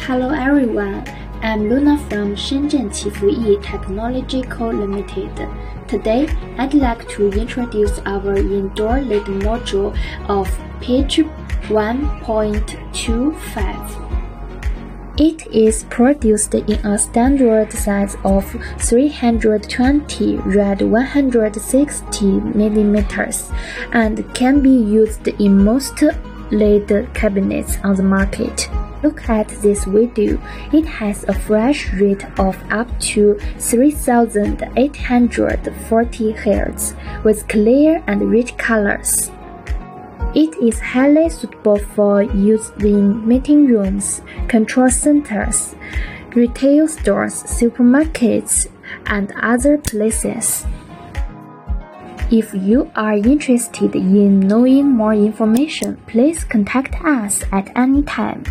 Hello everyone, I'm Luna from Shenzhen Qifuyi Technological Limited. Today, I'd like to introduce our indoor LED module of P1.5. It is produced in a standard size of 320 × 160 mm and can be used in most LED cabinets on the market. Look at this video. It has a flash rate of up to 3840 Hz with clear and rich colors. It is highly suitable for use in meeting rooms, control centers, retail stores, supermarkets, and other places. If you are interested in knowing more information, please contact us at any time.